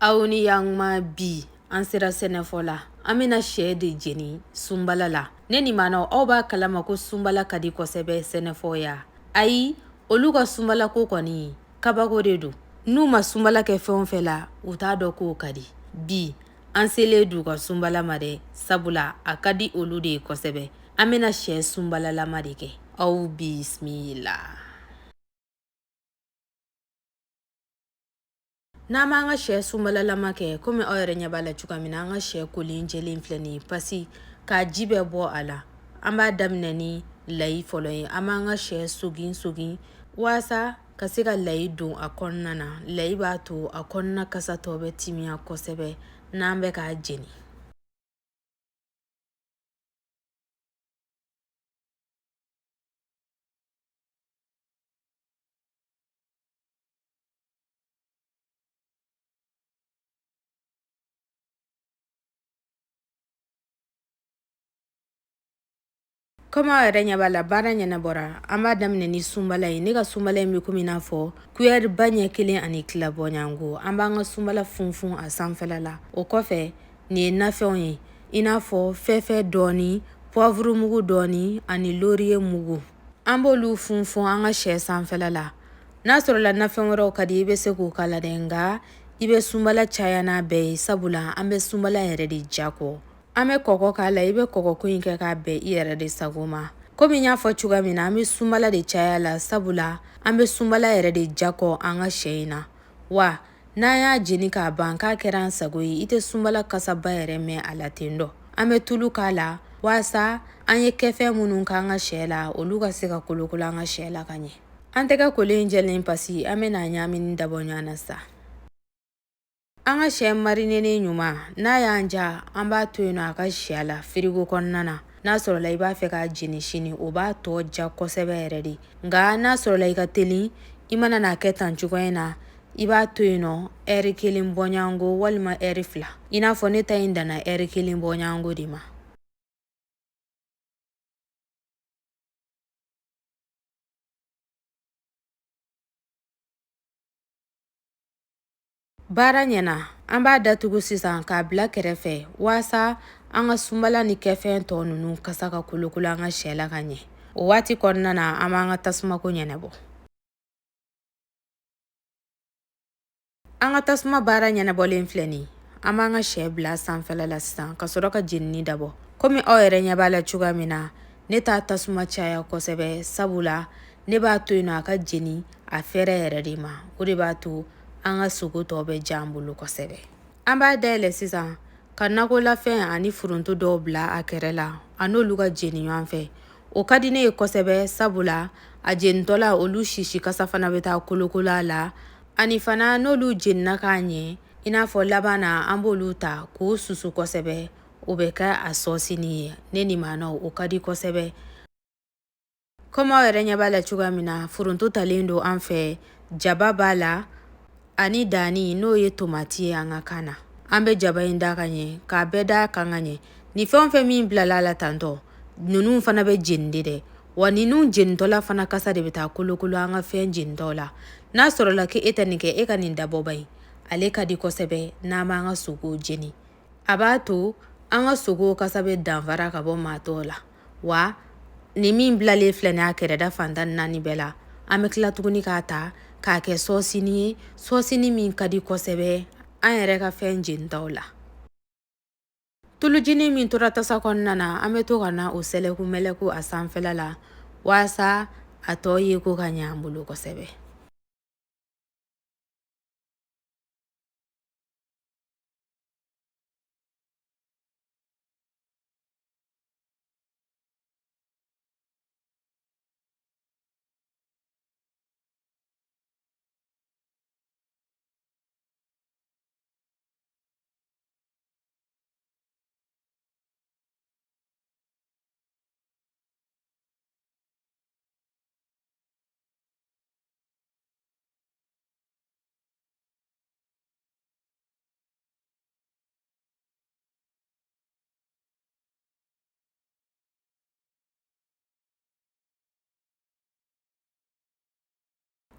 Aw ni yang ma bi an sera sɛnɛfɔ la an bena sɛ de jeni sunbala la ne ni mana aw b'a kalama ko sunbala ka di kosɛbɛ sɛnɛfɔ ya ayi olu ka sunbala ko kɔni kabako de don n'u ma sunbala kɛ fɛn fɛ la u t'a dɔn k'o ka di bi an selen du ka sunbala ma dɛ sabula a ka di olu de ye kosɛbɛ an bena sɛ sunbalalama de kɛ aw bismila n'an b'an ka sɛ sunbalalama kɛ komi aw yɛrɛ ɲɛ b'a la cogoya min na an ka sɛ kolen jɛlen filɛ nin ye pasi k'a ji bɛɛ bɔ a la an b'a daminɛ ni layi fɔlɔ ye an b'an ka sɛ sogin waasa ka se ka layi don a kɔnɔna na layi b'a to a kɔnɔna kasa tɔ bɛ timiya kosɛbɛ n'an bɛ k'a jeni komi aw yɛrɛ ɲɛ b'a la baara ɲɛnabɔra an b'a daminɛ ni sunbala ye ne ka sunbala ye bɛ komi i n'a fɔ kuyɛri ba ɲɛ 1 ani tila bɔɲango an b'an ka sunbala funfun a sanfɛla la o kɔfɛ nin ye nafɛnw ye i n'a fɔ fɛfɛ dɔɔni poivre mugu dɔɔni ani laurier mugu an b'olu funfun an ka sɛ sanfɛla la n'a sɔrɔla nafɛn wɛrɛw ka di i bɛ se k'o k'a la dɛ nka i bɛ sunbala caya n'a bɛɛ ye sabula an bɛ sunbala yɛrɛ de jakɔ an bɛ kɔgɔ k'a la i bɛ kɔgɔko in kɛ k'a bɛn i yɛrɛ de sago ma komi n y'a fɔ cogoya min na an bɛ sunbala de caya la sabula an bɛ sunbala yɛrɛ de jakɔ an ka sɛ in na wa n'an y'a jeni k'a ban k'a kɛra an sago ye i tɛ sunbala kasaba yɛrɛ mɛn a la ten dɔ an bɛ tulu k'a la waasa an ye kɛfɛn minnu k'an ka sɛ la olu ka se ka kolokolo an ka sɛ la ka ɲɛ an tɛgɛ kolen jɛlen pasi an bɛna ɲaamini dabɔ ɲɔgɔn na sa an ka sɛ marinenen ɲuman n'a y'an ja an b'a to yen nɔ a ka sɛ la firigo kɔnɔna na n'a sɔrɔla i b'a fɛ k'a jeni sini o b'a tɔ ja kosɛbɛ yɛrɛ de nka n'a sɔrɔla i ka teli i mana n'a kɛ tan cogoya in na i b'a to yen nɔ ɛri 1 bɔɲango walima ɛri 2 i n'a fɔ ne ta in danna ɛri 1 bɔɲango de ma baara ɲɛna an b'a datugu sisan k'a bila kɛrɛfɛ waasa an ka sunbala ni kɛfɛn tɔ ninnu kasa ka kolokolo an ka sɛ la ka ɲɛ o waati kɔnɔna na an b'an ka tasumako ɲɛnabɔ an ka tasuma baara ɲɛnabɔlen filɛ nin an b'an ka sɛ bila sanfɛla la sisan ka sɔrɔ ka jenini dabɔ komi aw yɛrɛ ɲɛ b'a la cogoya min na ne t'a tasuma caya kosɛbɛ sabula ne b'a to yen nɔ a ka jeni a fɛrɛ yɛrɛ de ma o de b'a to an ka sogo tɔ bɛ ja an bolo kosɛbɛ an b'a dayɛlɛ sisan ka nakolafɛn ani foronto dɔw bila a kɛrɛ la a n'olu ka jeni ɲɔgɔn fɛ o ka di ne ye kosɛbɛ sabula a jenitɔla olu sisi kasa fana bɛ taa kolokolo a la ani fana n'olu jenina k'a ɲɛ i n'a fɔ laban na an b'olu ta k'o susu kosɛbɛ o bɛ kɛ a sɔsini ye ne ni maanaw o ka di kosɛbɛ komi aw yɛrɛ ɲɛ b'a la cogoya min na foronto talen don an fɛ jaba b'a la ani dani n'o ye tomati ye an ka kan na an bɛ jaba in da ka ɲɛ k'a bɛɛ da kan ka ɲɛ ni fɛn fɛn min bilala la tantɔ ninnu fana bɛ jeni de dɛ wa ninnu jenitɔla fana kasa de bɛ taa kolokolo an ka fɛn jenitɔw la n'a sɔrɔla k'e tɛ nin kɛ e ka nin dabɔba in ale ka di kosɛbɛ n'an b'an ka sogo jeni a b'a to an ka sogo kasa bɛ danfara ka bɔ maa tɔw la wa nin min bilalen filɛ nin a kɛrɛda fantan 4 bɛɛ la an bɛ tila tuguni k'a ta k'a kɛ sɔsini ye sɔsini min ka di kosɛbɛ an yɛrɛ ka fɛn jenitaw la tulujini min tora tasa kɔnɔna na an bɛ to ka na o sɛlɛku mɛlɛku a sanfɛla la waasa a tɔ ye ko ka ɲɛ an bolo kosɛbɛ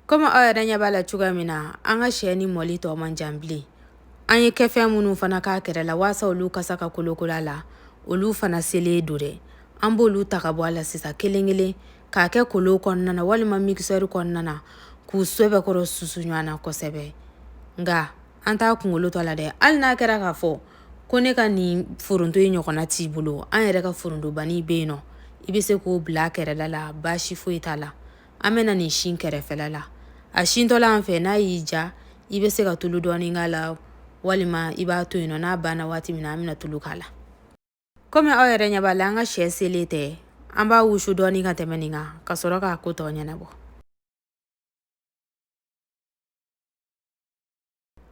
komi aw yɛrɛ ɲɛ b'a la cogoya min na an ka sɛ ni mɔli tɔ man jan bilen An ye kɛfɛn minnu fana k'a kɛrɛ la waasa olu kasa ka kolokolo a la, olu fana selen don dɛ. An b'olu ta ka bɔ a la sisan kelen kelen k'a kɛ kolon kɔnɔna na walima mixeur kɔnɔna na k'u sɛbɛkɔrɔ susu ɲɔgɔn na kosɛbɛ. Nga an t'a kunkolo to la dɛ. Hali n'a kɛra k'a fɔ ko ne ka nin foronto in ɲɔgɔnna t'i bolo, an yɛrɛ ka forontobani bɛ yen nɔ, i bɛ se k'o bila a kɛrɛda la, baasi foyi t'a la. An bɛna nin sin kɛrɛfɛla la. A sintɔla an fɛ n'a y'i ja, i bɛ se ka tulu dɔɔni k'a la walima i b'a to yen nɔ n'a banna waati min na an bɛna tulu k'a la. Komi aw yɛrɛ ɲɛ b'a la an ka sɛ selen tɛ, an b'a wusu dɔɔni ka tɛmɛ nin kan ka sɔrɔ k'a ko tɔ ɲɛnabɔ.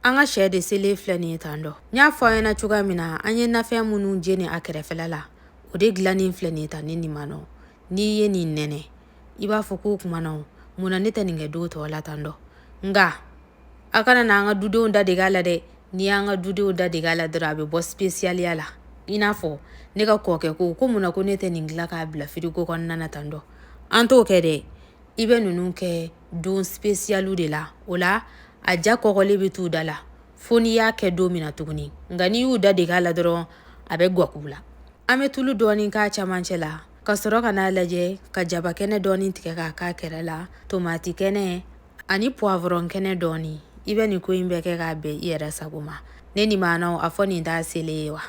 An ka sɛ de selen filɛ nin ye tan dɔ. N y'a fɔ an ɲɛna cogoya min na, an ye nafɛn minnu jeni a kɛrɛfɛla la, o de dilannen filɛ nin ye tan ne nin ma nɔ. N'i ye nin nɛnɛ, i b'a fɔ k'o kuma na munna ne tɛ nin kɛ don tɔw la tan dɔ. Nga a kana n'an ka dudenw dadege a la dɛ. N'i y'an ka dudenw dadege a la dɔrɔn a bɛ bɔ spécialiya la. I n'a fɔ ne ka kɔkɛ ko munna ko ne tɛ nin dilan k'a bila frigo kɔnɔna na tan dɔ. An t'o kɛ dɛ. I bɛ ninnu kɛ don spécialu de la. O la a ja kɔkɔlen bɛ t'u da la fo n'i y'a kɛ don min na tuguni. Nga n'i y'u dadege a la dɔrɔn a bɛ gwa k'u la. An bɛ tulu dɔɔni k'a camancɛ la ka sɔrɔ ka n'a lajɛ ka jaba kɛnɛ dɔɔni tigɛ k'a k'a kɛrɛ la, tomati kɛnɛ ani poivron kɛnɛ dɔɔni. I bɛ nin ko in bɛɛ kɛ k'a bɛn i yɛrɛ sago ma. Ne nin maanaw a fɔ nin t'a selen ye wa.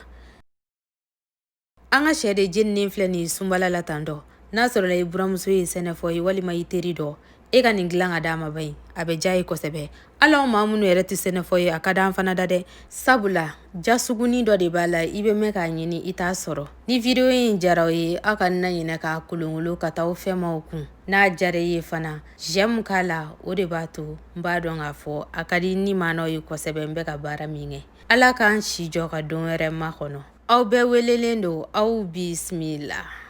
An ka sɛ de jeninen filɛ nin ye sunbala la tan dɔ. N'a sɔrɔla i buramuso ye sɛnɛfɔ ye walima i teri dɔ, e ka nin dilan ka d'a ma bayi, a bɛ ja ye kosɛbɛ. Hali anw maa minnu yɛrɛ tɛ sɛnɛfɔ ye a ka d'an fana da dɛ. Sabula ja sugunin dɔ de b'a la i bɛ mɛn k'a ɲini i t'a sɔrɔ. Ni video in jara ye aw ka na ɲinɛ k'a kolonkolon ka taa aw fɛnmaw kun. N'a jara ye fana j'aime k'a la, o de b'a to n b'a dɔn k'a fɔ a ka di ni maanaw ye kosɛbɛ n bɛ ka baara min kɛ. Ala k'an si jɔ ka don wɛrɛ ma kɔnɔ. Aw bɛɛ welelen don, aw bisimila.